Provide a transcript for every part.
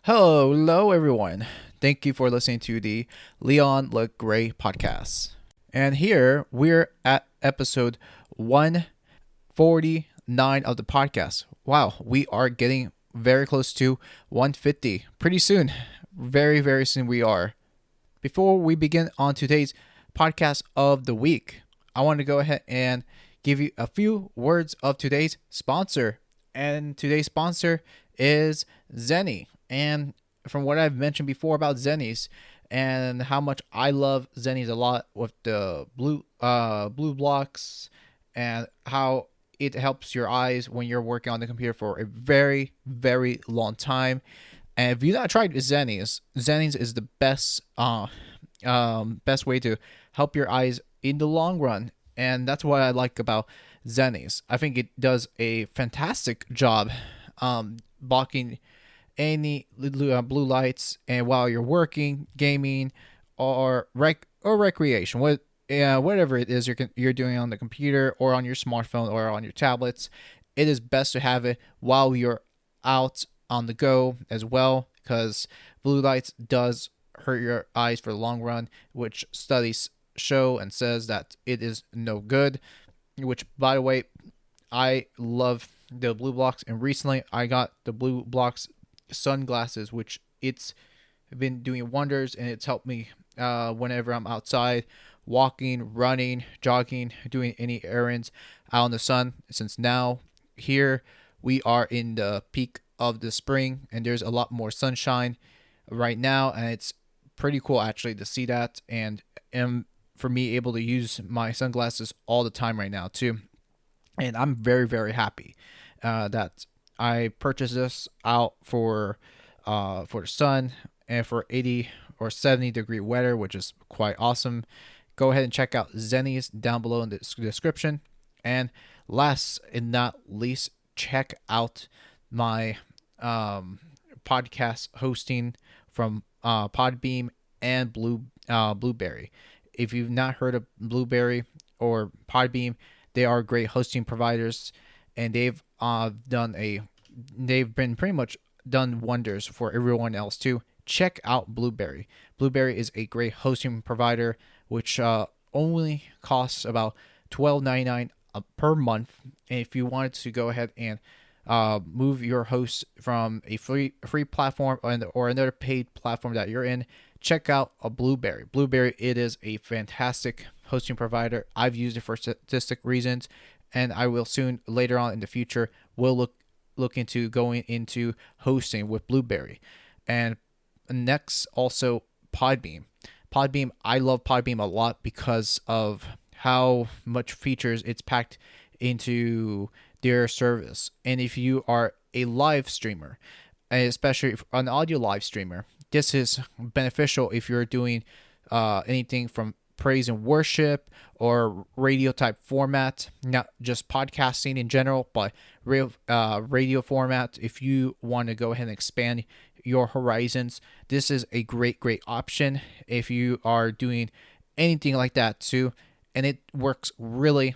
Hello, everyone. Thank you for listening to the Leon Le Gray podcast. And here we're at episode 149 of the podcast. Wow, we are getting very close to 150 pretty soon. Very, very soon we are. Before we begin on today's podcast of the week, I want to go ahead and give you a few words of today's sponsor. And today's sponsor is Zenny. And from what I've mentioned before about Zennies and how much I love Zennies a lot with the blue blocks and how it helps your eyes when you're working on the computer for a very, very long time. And if you've not tried Zennies is the best way to help your eyes in the long run. And that's what I like about Zennies. I think it does a fantastic job blocking any blue lights and while you're working, gaming, or recreation, whatever it is you're doing on the computer or on your smartphone or on your tablets, it is best to have it while you're out on the go as well, because blue lights does hurt your eyes for the long run, which studies show and says that it is no good. Which, by the way, I love the blue blocks, and recently I got the blue blocks sunglasses, which it's been doing wonders, and it's helped me whenever I'm outside walking, running, jogging, doing any errands out in the sun. Since now here we are in the peak of the spring and there's a lot more sunshine right now, and it's pretty cool actually to see that, and for me able to use my sunglasses all the time right now too. And I'm very, very happy that I purchased this out for the sun and for 80 or 70-degree weather, which is quite awesome. Go ahead and check out Zennies down below in the description. And last and not least, check out my podcast hosting from Podbeam and Blueberry. If you've not heard of Blueberry or Podbeam, they are great hosting providers, and they've been pretty much done wonders for everyone else too. Check out Blueberry. Blueberry is a great hosting provider, which only costs about $12.99 per month. And if you wanted to go ahead and move your host from a free platform or another paid platform that you're in, check out a Blueberry. Blueberry, it is a fantastic hosting provider. I've used it for statistic reasons, and I will soon later on in the future will look into going into hosting with Blueberry. And next, also Podbeam. I love Podbeam a lot because of how much features it's packed into their service. And if you are a live streamer, especially an audio live streamer, this is beneficial if you're doing anything from praise and worship or radio type format, not just podcasting in general, but radio format. If you want to go ahead and expand your horizons, this is a great option if you are doing anything like that too. And it works really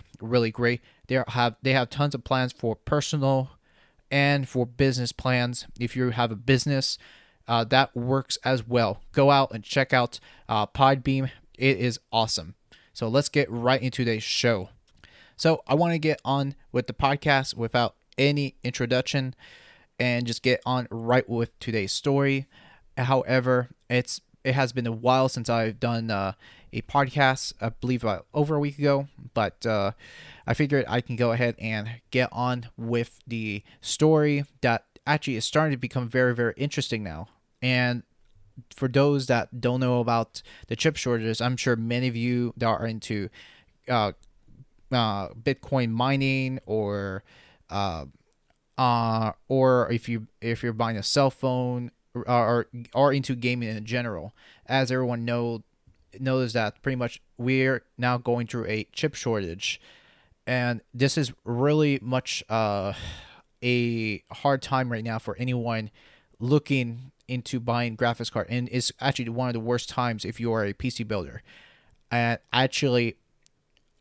great. They have tons of plans for personal and for business plans. If you have a business, that works as well. Go out and check out Podbeam. It is awesome. So let's get right into today's show. So I want to get on with the podcast without any introduction and just get on right with today's story. However, it has been a while since I've done a podcast, I believe over a week ago, but I figured I can go ahead and get on with the story that actually is starting to become very, very interesting now. And for those that don't know about the chip shortages, I'm sure many of you that are into Bitcoin mining or if you're buying a cell phone or into gaming in general, as everyone knows that pretty much we're now going through a chip shortage, and this is really much a hard time right now for anyone looking into buying graphics card, and it's actually one of the worst times if you are a PC builder. And actually,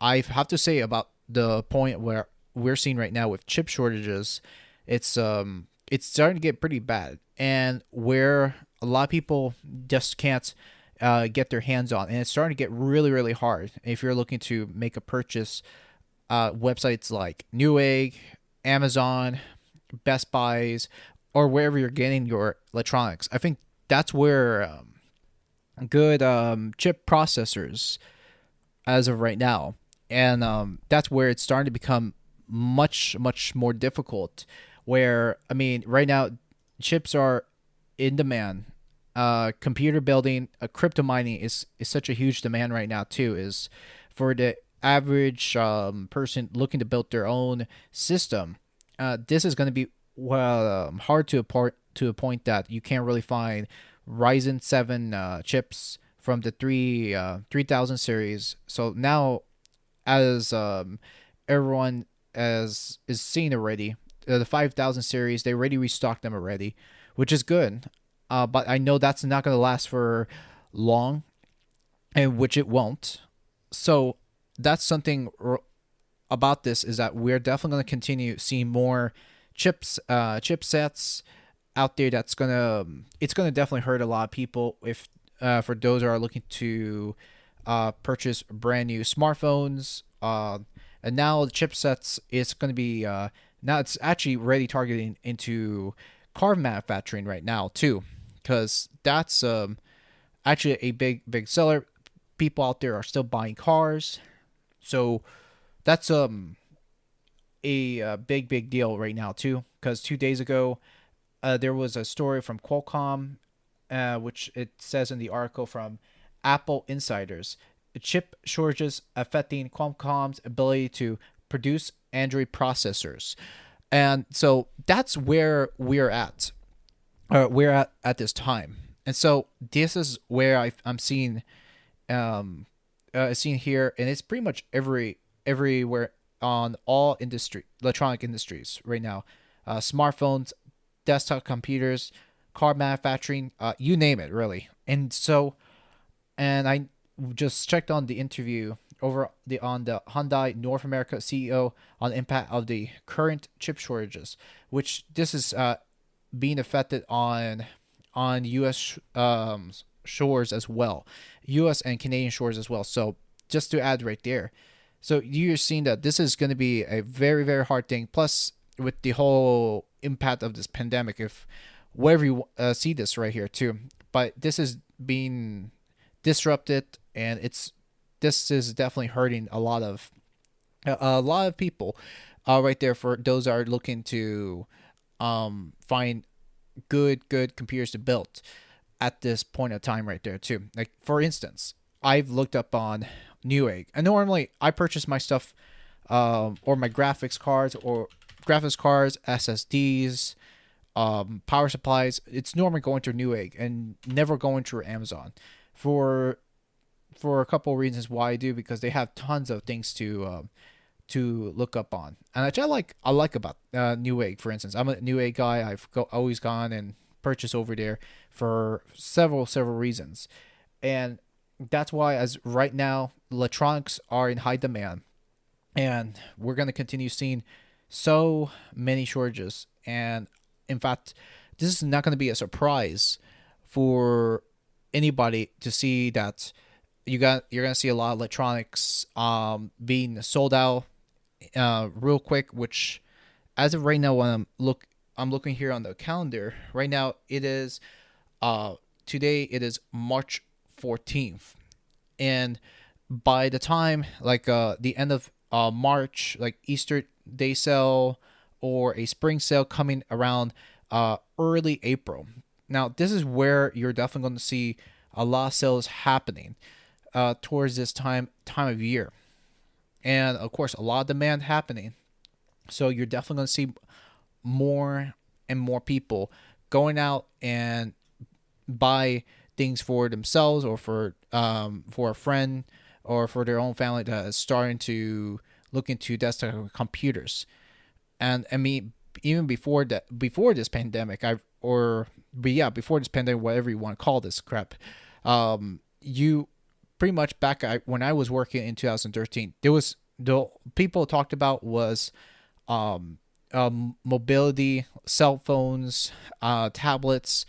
I have to say about the point where we're seeing right now with chip shortages, it's it's starting to get pretty bad, and where a lot of people just can't get their hands on, and it's starting to get really, really hard if you're looking to make a purchase. Websites like Newegg, Amazon, Best Buys, or wherever you're getting your electronics. I think that's where good chip processors as of right now, and that's where it's starting to become much, much more difficult. Where I mean, right now, chips are in demand. Computer building, crypto mining is such a huge demand right now too. Is for the average person looking to build their own system. This is going to be well hard to a point that you can't really find Ryzen 7 chips from the 3000 series. So now, as everyone as is seen already, the 5000 series, they already restocked them already, which is good. But I know that's not going to last for long, and which it won't. So that's something about this, is that we're definitely going to continue seeing more chipsets out there. That's gonna It's gonna definitely hurt a lot of people if for those who are looking to purchase brand new smartphones. And now the chipsets is going to be now it's actually really targeting into car manufacturing right now too, because that's actually a big seller. People out there are still buying cars, so that's a big deal right now too. Because 2 days ago, there was a story from Qualcomm, which it says in the article from Apple insiders, chip shortages affecting Qualcomm's ability to produce Android processors, and so that's where we're at. We're at this time, and so this is where I'm seeing seen here, and it's pretty much everywhere on all electronic industries right now, smartphones, desktop computers, car manufacturing, you name it, really. And so, and I just checked on the interview over the Hyundai North America CEO on the impact of the current chip shortages, which this is being affected on U.S. Shores as well, U.S. and Canadian shores as well. So just to add right there, so you're seeing that this is going to be a very, very hard thing. Plus, with the whole impact of this pandemic, if wherever you see this right here too, but this is being disrupted, and this is definitely hurting a lot of people right there, for those that are looking to find good computers to build at this point of time right there too. Like, for instance, I've looked up on Newegg, and normally I purchase my stuff or my graphics cards, SSDs, power supplies. It's normally going through Newegg and never going through Amazon for a couple of reasons why I do, because they have tons of things to look up on, and which I like about Newegg. For instance, I'm a Newegg guy. Always gone and purchased over there for several reasons, and that's why, as right now, electronics are in high demand, and we're going to continue seeing so many shortages. And in fact, this is not going to be a surprise for anybody to see that you're going to see a lot of electronics being sold out real quick. Which, as of right now, when I'm looking here on the calendar right now, it is today it is March 14th, and by the time, like, the end of March, like Easter day sale or a spring sale coming around early April. Now, this is where you're definitely going to see a lot of sales happening towards this time of year, and of course a lot of demand happening. So you're definitely going to see more and more people going out and buy things for themselves, or for a friend, or for their own family that is starting to look into desktop computers. And I mean, even before this pandemic, before this pandemic, whatever you want to call this crap, you pretty much back when I was working in 2013, there was the people talked about was mobility, cell phones, tablets,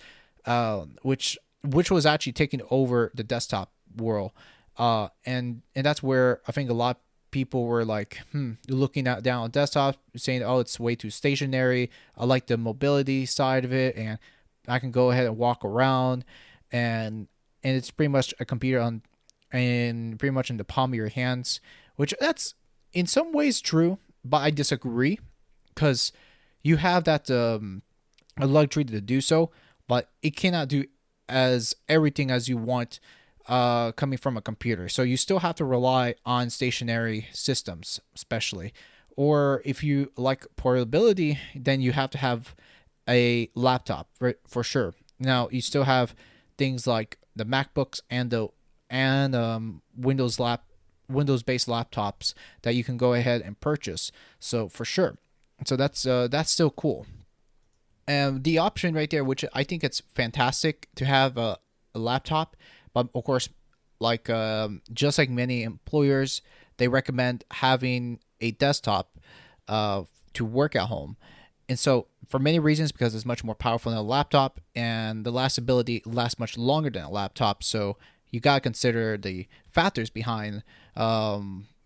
which was actually taking over the desktop world, and that's where I think a lot of people were like, looking at down on desktop, saying, "Oh, it's way too stationary. I like the mobility side of it, and I can go ahead and walk around, and it's pretty much a computer on, and pretty much in the palm of your hands." Which that's in some ways true, but I disagree because you have that a luxury to do so, but it cannot do as everything as you want coming from a computer. So you still have to rely on stationary systems, especially. Or if you like portability, then you have to have a laptop for sure. Now you still have things like the MacBooks and Windows based laptops that you can go ahead and purchase. So for sure, so that's still cool. And the option right there, which I think it's fantastic to have a laptop, but of course, like just like many employers, they recommend having a desktop to work at home. And so, for many reasons, because it's much more powerful than a laptop, and the lastability lasts much longer than a laptop. So you gotta consider the factors behind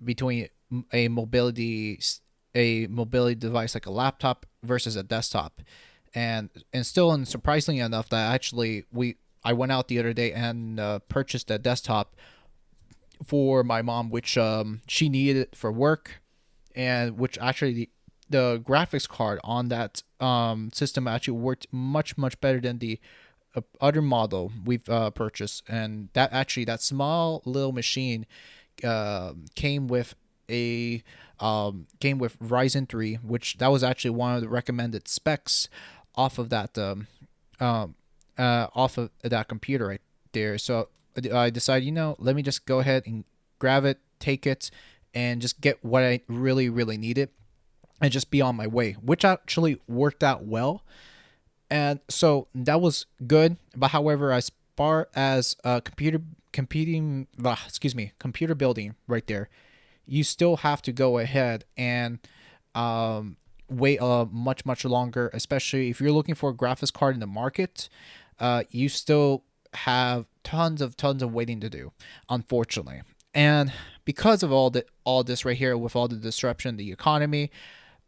between a mobility a mobility device like a laptop versus a desktop. And still, and surprisingly enough, that actually I went out the other day and purchased a desktop for my mom, which she needed for work, and which actually the graphics card on that system actually worked much better than the other model we've purchased. And that small little machine came with a came with Ryzen 3, which that was actually one of the recommended specs off of that off of that computer right there. So I decided, let me just go ahead and grab it, take it, and just get what I really needed, and just be on my way, which actually worked out well. And so that was good. But however, as far as computer building right there, you still have to go ahead and wait much longer, especially if you're looking for a graphics card in the market. You still have tons of waiting to do, unfortunately. And because of all this right here, with all the disruption, the economy,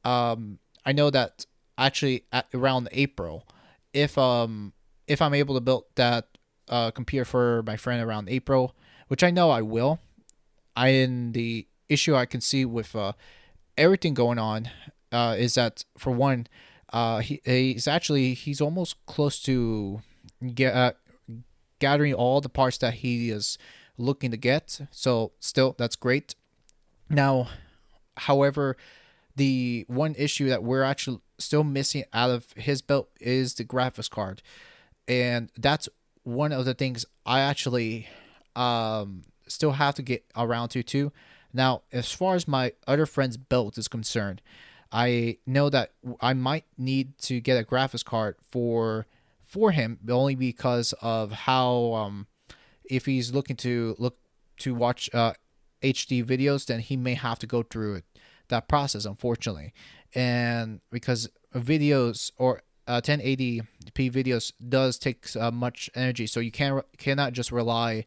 I know that actually at around April, if I'm able to build that computer for my friend around April, which I know I will, in the issue I can see with everything going on is that, for one, he's almost close to get gathering all the parts that he is looking to get. So still, that's great. Now, however, the one issue that we're actually still missing out of his build is the graphics card, and that's one of the things I actually still have to get around to too. Now, as far as my other friend's build is concerned, I know that I might need to get a graphics card for him, only because of how if he's looking to watch HD videos, then he may have to go through that process, unfortunately. And because videos or 1080p videos does take much energy, so you cannot just rely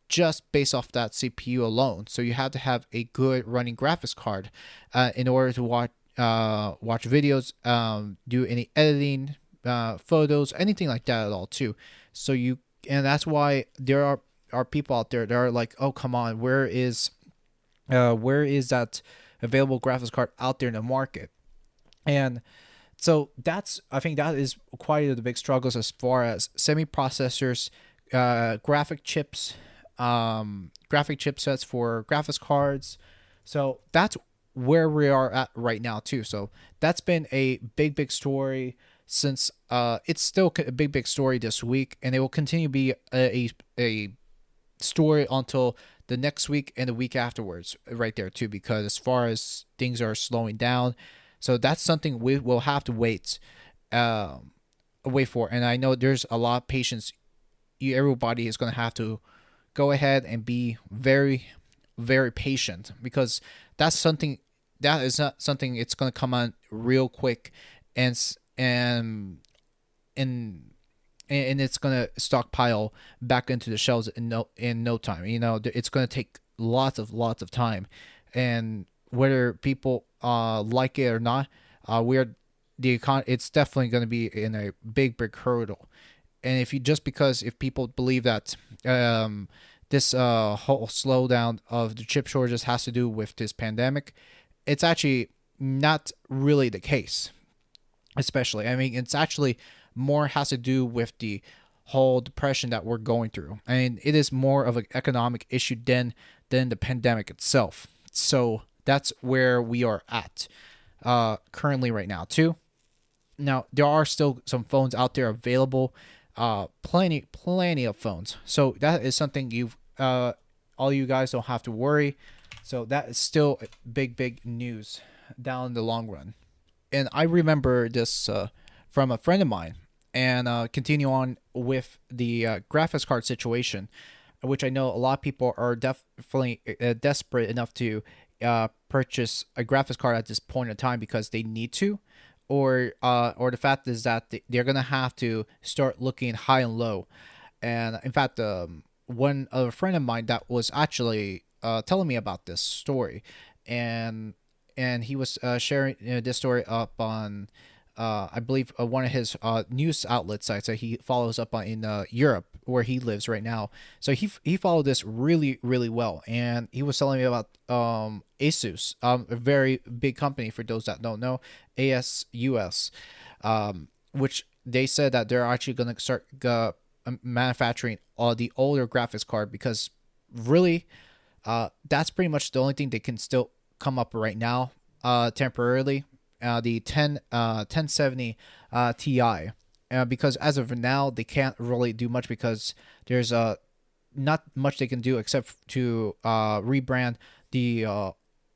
just based off that CPU alone. So you have to have a good running graphics card in order to watch videos, do any editing, photos, anything like that at all too. And that's why there are people out there that are like, oh come on, where is that available graphics card out there in the market? And so I think that is quite the big struggles as far as semi processors, graphic chipsets for graphics cards. So that's where we are at right now too. So that's been a big story since it's still a big story this week, and it will continue to be a story until the next week and the week afterwards right there too, because as far as things are slowing down, so that's something we will have to wait for. And I know there's a lot of patience. Everybody is going to have to go ahead and be very patient, because that's something that is not something it's going to come on real quick, and and and it's going to stockpile back into the shelves in no time. It's going to take lots of time, and whether people like it or not, we're it's definitely going to be in a big hurdle. And if people believe that this whole slowdown of the chip shortages has to do with this pandemic, it's actually not really the case. Especially, I mean, it's actually more has to do with the whole depression that we're going through. I mean, it is more of an economic issue than the pandemic itself. So that's where we are at currently right now too. Now there are still some phones out there available, plenty of phones. So that is something all you guys don't have to worry. So that is still big news down the long run. And I remember this from a friend of mine. And continue on with the graphics card situation, which I know a lot of people are definitely desperate enough to purchase a graphics card at this point in time because they need to, or the fact is that they're gonna have to start looking high and low. And in fact, one a friend of mine that was actually telling me about this story, and he was sharing this story up on I believe one of his news outlet sites that he follows up on in Europe, where he lives right now. So he followed this really well, and he was telling me about Asus, a very big company for those that don't know, ASUS, which they said that they're actually going to start manufacturing the older graphics card because really that's pretty much the only thing they can still come up right now temporarily. The 1070 Ti, because as of now they can't really do much because there's not much they can do except to rebrand the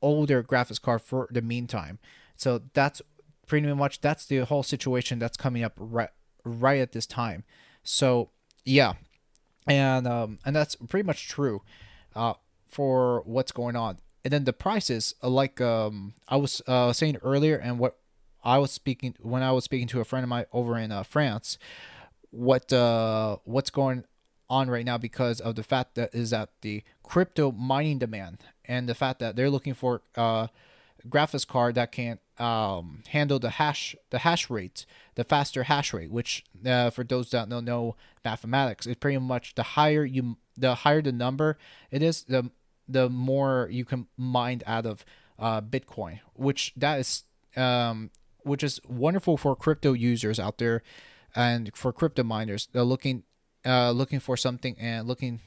older graphics card for the meantime. So that's pretty much that's the whole situation that's coming up right at this time. So yeah, and that's pretty much true for what's going on. And then the prices, like I was saying earlier, and what I was speaking when I was speaking to a friend of mine over in France, what's going on right now because of the fact that is that the crypto mining demand and the fact that they're looking for graphics card that can handle the hash rate, the faster hash rate, which for those that don't know mathematics, it's pretty much the higher the number it is, the more you can mine out of Bitcoin, which is wonderful for crypto users out there, and for crypto miners. They're looking for something and looking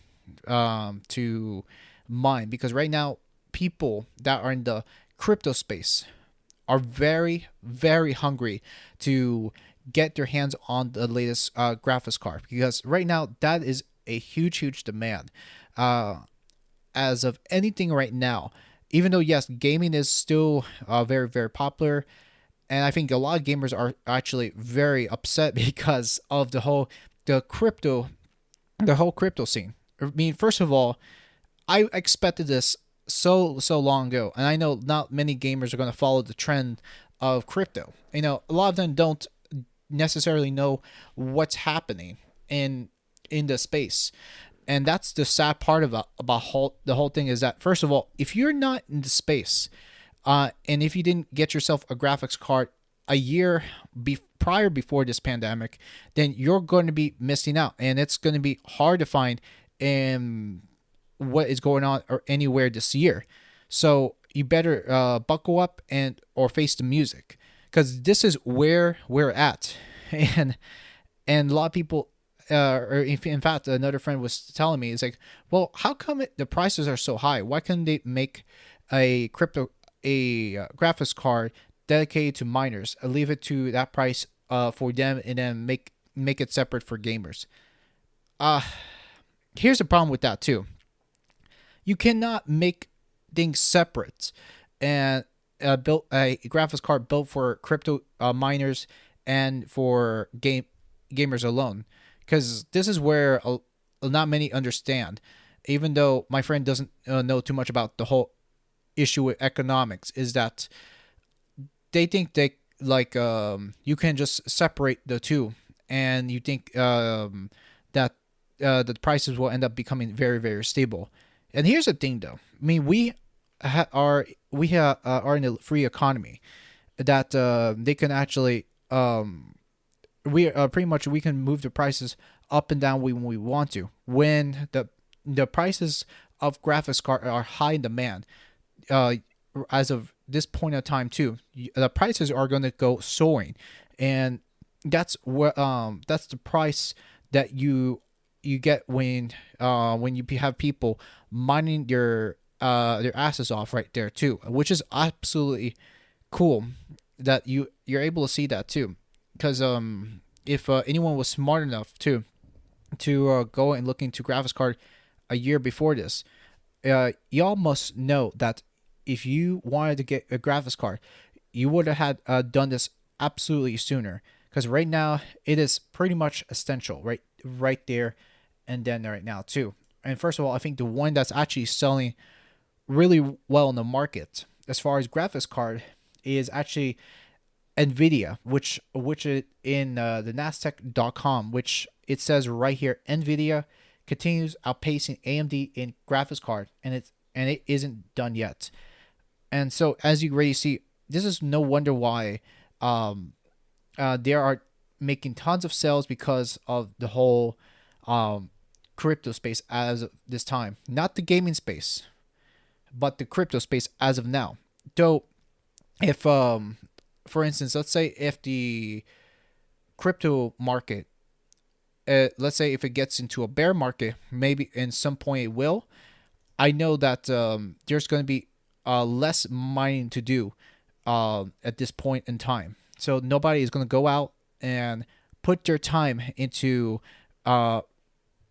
to mine, because right now people that are in the crypto space are very hungry to get their hands on the latest graphics card, because right now that is a huge demand. As of anything right now, even though yes, gaming is still very popular, and I think a lot of gamers are actually very upset because of the whole crypto scene. I mean, first of all, I expected this so long ago, and I know not many gamers are going to follow the trend of crypto. A lot of them don't necessarily know what's happening in the space. And that's the sad part about the whole thing, is that first of all, if you're not in the space, and if you didn't get yourself a graphics card a year before this pandemic, then you're going to be missing out, and it's going to be hard to find what is going on or anywhere this year. So you better buckle up or face the music, because this is where we're at, and a lot of people. Or in fact, another friend was telling me, it's like, well, how come the prices are so high? Why couldn't they make a graphics card dedicated to miners, leave it to that price for them, and then make it separate for gamers? Here's the problem with that too. You cannot make things separate and build a graphics card built for crypto miners and for gamers alone. Because this is where not many understand, even though my friend doesn't know too much about the whole issue with economics is that they think they like you can just separate the two, and you think that the prices will end up becoming very very stable. And here's the thing, though. I mean, are in a free economy that they can actually we pretty much we can move the prices up and down when we want to. When the prices of graphics card are high in demand, uh, as of this point of time too, the prices are going to go soaring, and that's the price that you get when you have people mining their asses off right there too, which is absolutely cool that you're able to see that too, because if anyone was smart enough to go and look into graphics card a year before this, y'all must know that if you wanted to get a graphics card, you would have had done this absolutely sooner. Because right now it is pretty much essential, right there, and then right now too. And first of all, I think the one that's actually selling really well in the market as far as graphics card is actually Nvidia, which is in the Nasdaq.com, which it says right here, Nvidia continues outpacing AMD in graphics card, and it isn't done yet. And so, as you already see, this is no wonder why they are making tons of sales because of the whole crypto space as of this time. Not the gaming space, but the crypto space as of now. Though, if for instance, let's say if the crypto market, let's say if it gets into a bear market, maybe in some point it will. I know that there's going to be less mining to do at this point in time. So nobody is going to go out and put their time into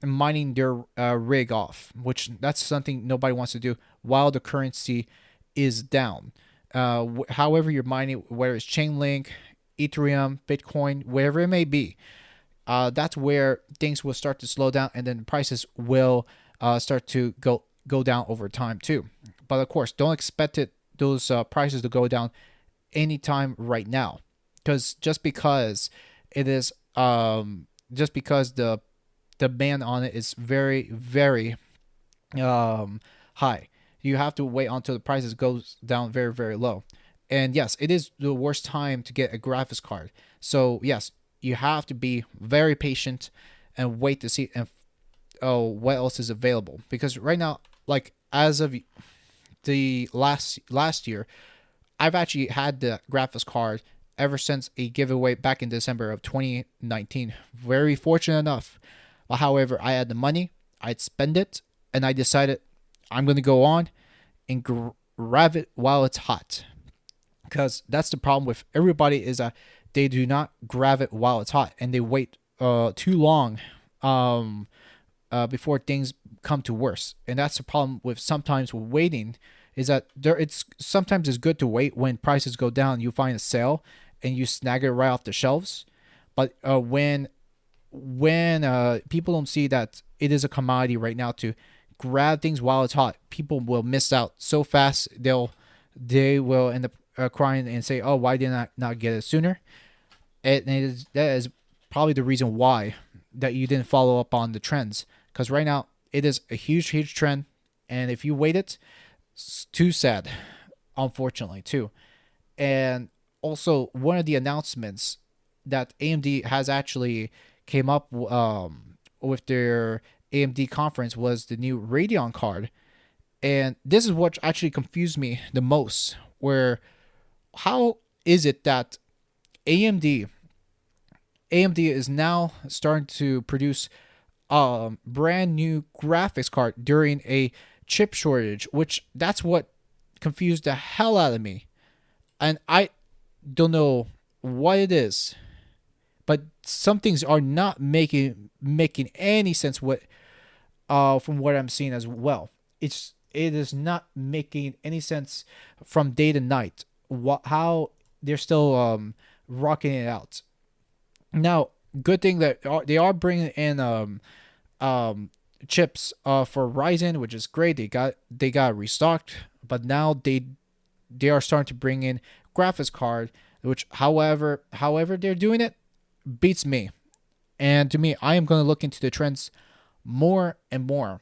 mining their rig off, which that's something nobody wants to do while the currency is down. However you're mining, whether it's Chainlink, Ethereum, Bitcoin, whatever it may be, that's where things will start to slow down, and then prices will start to go down over time too. But of course, don't expect those prices to go down anytime right now, because just because it is just because the demand on it is very very high, you have to wait until the prices goes down very very low. And yes, it is the worst time to get a graphics card. So yes, you have to be very patient and wait to see what else is available, because right now, like as of the last year, I've actually had the graphics card ever since a giveaway back in December of 2019. Very fortunate enough. But however, I had the money, I'd spend it, and I decided I'm going to go on and grab it while it's hot. Because that's the problem with everybody, is that they do not grab it while it's hot, and they wait too long before things come to worse. And that's the problem with sometimes waiting, is that it's sometimes it's good to wait when prices go down. You find a sale and you snag it right off the shelves. But when people don't see that it is a commodity right now to grab things while it's hot, people will miss out so fast. They will end up crying and say, "Oh, why did I not get it sooner?" And that is probably the reason why that you didn't follow up on the trends, because right now it is a huge trend, and if you wait it's too sad, unfortunately too. And also, one of the announcements that AMD has actually came up with their AMD conference was the new Radeon card. And this is what actually confused me the most, where how is it that AMD is now starting to produce brand new graphics card during a chip shortage, which that's what confused the hell out of me. And I don't know what it is, but some things are not making any sense from what I'm seeing as well. It is not making any sense from day to night. How they're still rocking it out. Now, good thing that they are bringing in chips for Ryzen, which is great. They got restocked, but now they are starting to bring in graphics card, which however they're doing it beats me. And to me, I am going to look into the trends more and more.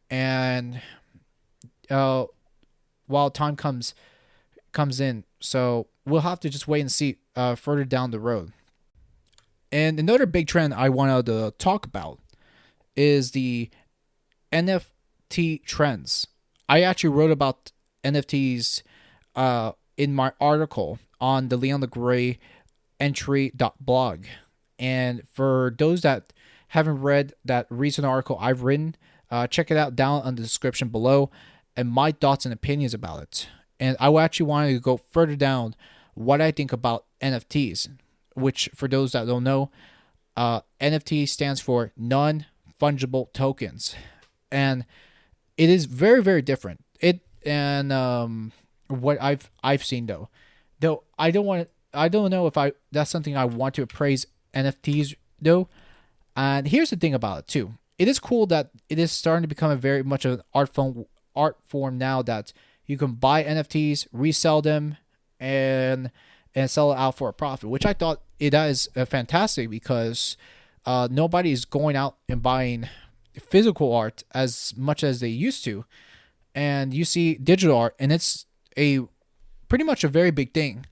And uh, while time comes in, so we'll have to just wait and see further down the road. And another big trend I wanted to talk about is the NFT trends. I actually wrote about NFTs in my article on the Leon the Gray entry.blog. And for those that haven't read that recent article I've written, check it out down in the description below and my thoughts and opinions about it. And I actually wanted to go further down what I think about NFTs, which for those that don't know, NFT stands for non fungible tokens. And it is very, very different. What I've seen though I don't know if I that's something I want to appraise NFTs though. And here's the thing about it too. It is cool that it is starting to become a very much of an art form now that you can buy NFTs, resell them, and sell it out for a profit, which I thought it is fantastic because nobody's going out and buying physical art as much as they used to, and you see digital art, and it's a pretty much a very big thing,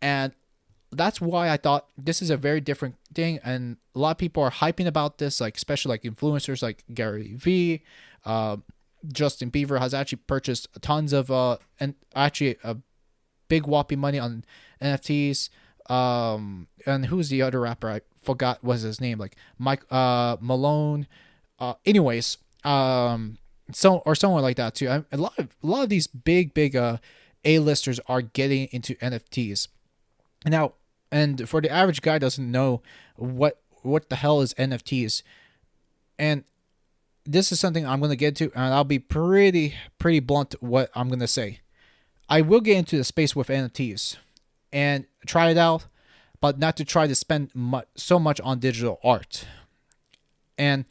and that's why I thought this is a very different thing, and a lot of people are hyping about this, like especially like influencers like Gary V, Justin Bieber has actually purchased tons of and actually a big whopping money on NFTs. And who's the other rapper? I forgot was his name, like Mike Malone. Anyways, so or someone like that too. A lot of these big A-listers are getting into NFTs now. And for the average guy doesn't know what the hell is NFTs, and this is something I'm going to get to, and I'll be pretty blunt what I'm going to say. I will get into the space with NFTs and try it out, but not to try to spend so much on digital art. And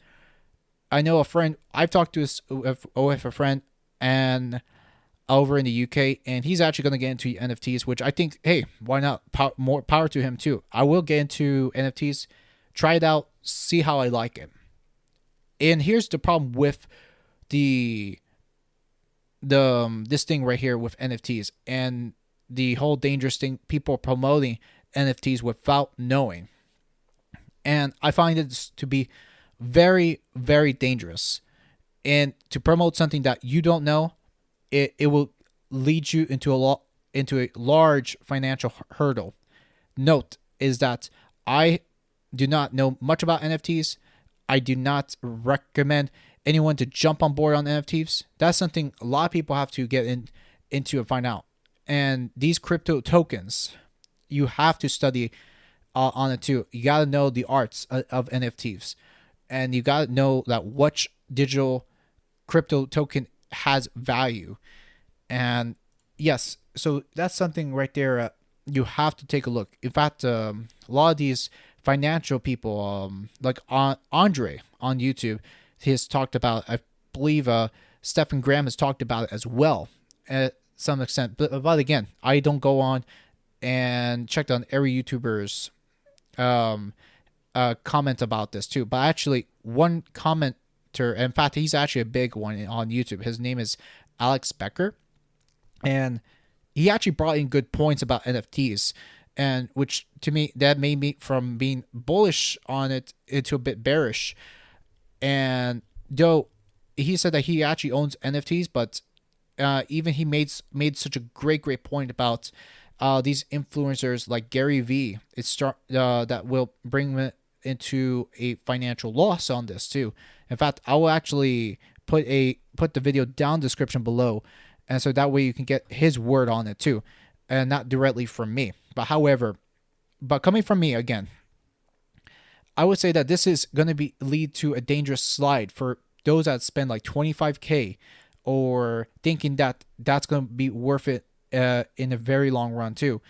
I know a friend, I've talked to with a friend and over in the UK, and he's actually going to get into NFTs, which I think, hey, why not? More power to him too. I will get into NFTs, try it out, see how I like it. And here's the problem with this thing right here with NFTs and the whole dangerous thing, people promoting NFTs without knowing. And I find it to be very, very dangerous. And to promote something that you don't know, it will lead you into a large financial hurdle. Note is that I do not know much about NFTs. I do not recommend anyone to jump on board on NFTs. That's something a lot of people have to get into and find out. And these crypto tokens, you have to study on it too. You got to know the arts of NFTs, and you got to know that which digital crypto token has value. And yes, so that's something right there. You have to take a look. In fact, a lot of these financial people, like Andre on YouTube, has talked about. I believe Stephen Graham has talked about it as well at some extent. But again, I don't go on and check on every YouTuber's comment about this too. But actually, one commenter, in fact, he's actually a big one on YouTube. His name is Alex Becker, and he actually brought in good points about NFTs, and which to me that made me from being bullish on it into a bit bearish. And though he said that he actually owns NFTs, but even he made such a great point about these influencers like Gary V. That will bring me into a financial loss on this too. In fact, I will actually put the video down description below, and so that way you can get his word on it too, and not directly from me. But coming from me again, I would say that this is going to lead to a dangerous slide for those that spend like 25K or thinking that that's going to be worth it in a very long run too.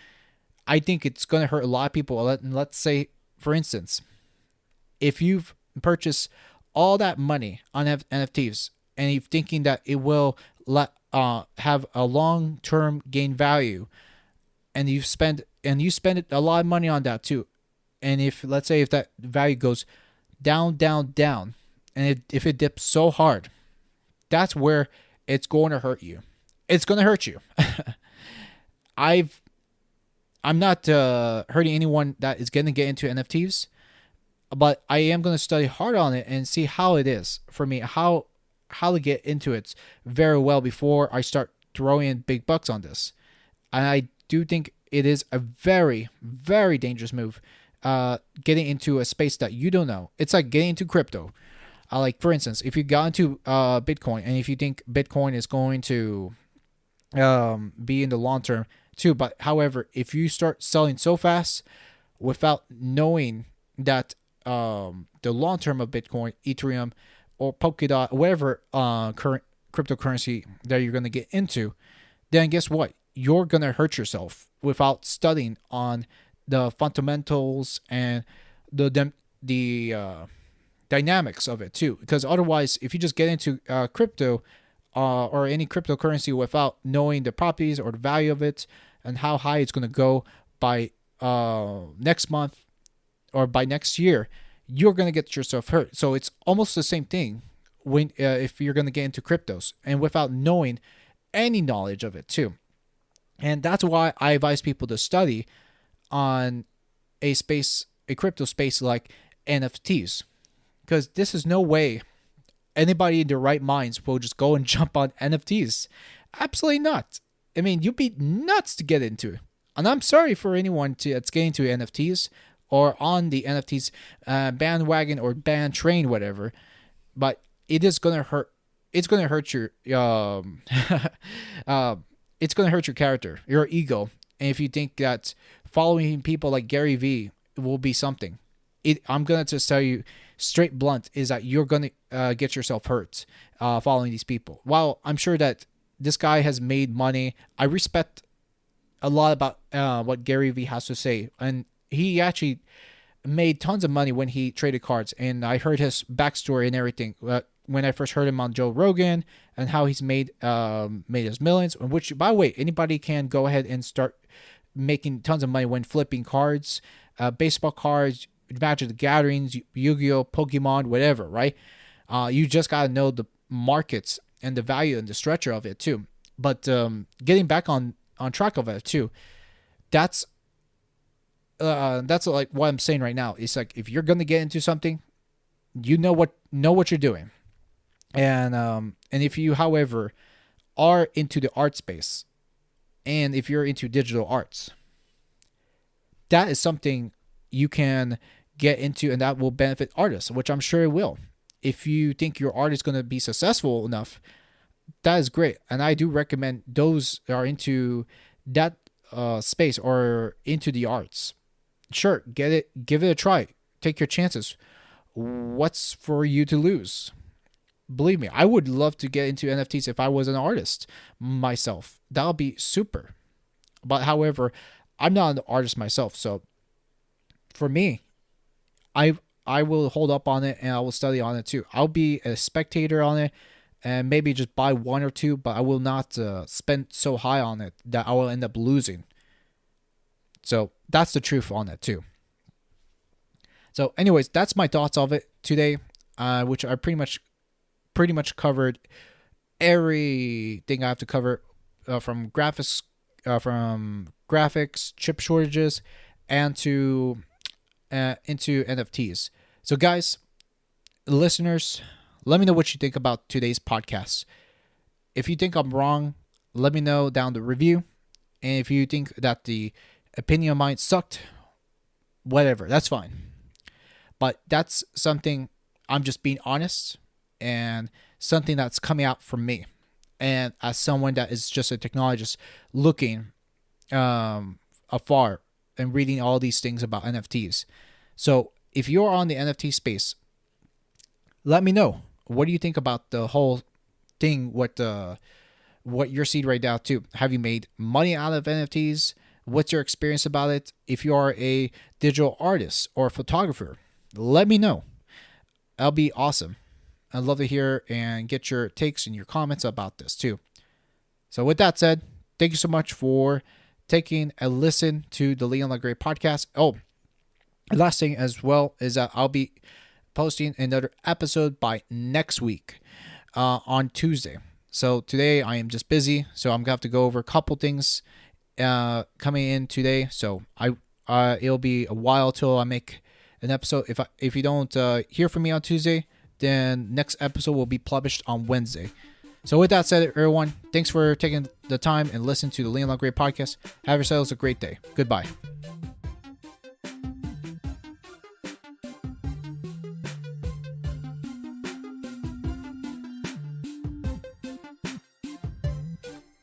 I think it's going to hurt a lot of people. Let's say, for instance, if you've purchased all that money on NFTs and you're thinking that it will have a long term gain value, and you spend a lot of money on that too, and if let's say if that value goes down, down, down, and if it dips so hard, that's where it's going to hurt you. It's going to hurt you. I've I'm not hurting anyone that is going to get into NFTs, but I am going to study hard on it and see how it is for me, how to get into it very well before I start throwing in big bucks on this. And I do think it is a very, very dangerous move. Getting into a space that you don't know. It's like getting into crypto. Like for instance, if you got into Bitcoin, and if you think Bitcoin is going to be in the long term too, but however, if you start selling so fast without knowing that the long term of Bitcoin, Ethereum, or Polkadot, whatever current cryptocurrency that you're going to get into, then guess what? You're going to hurt yourself without studying on the fundamentals and the dynamics of it too. Because otherwise, if you just get into crypto or any cryptocurrency without knowing the properties or the value of it and how high it's going to go by next month or by next year, you're going to get yourself hurt. So it's almost the same thing when if you're going to get into cryptos and without knowing any knowledge of it too. And that's why I advise people to study on a crypto space like NFTs, because this is no way anybody in their right minds will just go and jump on NFTs. Absolutely not. I mean, you'd be nuts to get into it. And I'm sorry for anyone that's getting into NFTs or on the NFTs bandwagon or band train, whatever. But it is gonna hurt. It's gonna hurt your it's gonna hurt your character, your ego. And if you think that following people like Gary Vee will be something, I'm gonna just tell you straight blunt is that you're gonna get yourself hurt following these people. While I'm sure that this guy has made money, I respect a lot about what Gary Vee has to say, and he actually made tons of money when he traded cards. And I heard his backstory and everything when I first heard him on Joe Rogan, and how he's made his millions. Which, by the way, anybody can go ahead and start making tons of money when flipping cards, baseball cards, Magic the Gatherings, Yu-Gi-Oh, Pokemon, whatever, right? You just gotta know the markets and the value and the structure of it too. But getting back on track of it too, that's like what I'm saying right now. It's like if you're gonna get into something, you know what you're doing, and if you, however, are into the art space, and if you're into digital arts, that is something you can get into, and that will benefit artists, which I'm sure it will. If you think your art is going to be successful enough, that is great. And I do recommend those that are into that space or into the arts. Sure, give it a try. Take your chances. What's for you to lose? Believe me, I would love to get into NFTs if I was an artist myself. That would be super. But however, I'm not an artist myself, so for me, I will hold up on it and I will study on it too. I'll be a spectator on it and maybe just buy one or two, but I will not spend so high on it that I will end up losing. So that's the truth on it too. So anyways, that's my thoughts of it today, which I pretty much covered everything I have to cover from graphics, chip shortages, and to into NFTs. So guys, listeners, let me know what you think about today's podcast. If you think I'm wrong, let me know down the review. And if you think that the opinion of mine sucked, whatever, that's fine. But that's something, I'm just being honest, and something that's coming out from me. And as someone that is just a technologist looking afar and reading all these things about NFTs. So if you're on the NFT space, let me know. What do you think about the whole thing? What you're seeing right now too? Have you made money out of NFTs? What's your experience about it? If you are a digital artist or photographer, let me know. That'll be awesome. I'd love to hear and get your takes and your comments about this too. So with that said, thank you so much for taking a listen to the Leon LaGray podcast. Oh, last thing as well is that I'll be posting another episode by next week on Tuesday. So today I am just busy, so I'm gonna have to go over a couple things coming in today. So it'll be a while till I make an episode. If you don't hear from me on Tuesday, then next episode will be published on Wednesday. So with that said, everyone, thanks for taking the time and listening to the Leon LaGray podcast. Have yourselves a great day. Goodbye.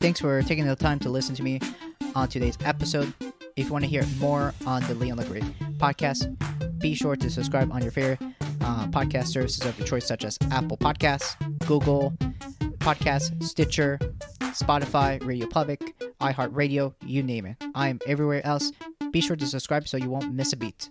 Thanks for taking the time to listen to me on today's episode. If you want to hear more on the Leon LaGray podcast, be sure to subscribe on your favorite podcast services of your choice, such as Apple Podcasts, Google Podcasts, Stitcher, Spotify, Radio Public, iHeartRadio, you name it. I am everywhere else. Be sure to subscribe so you won't miss a beat.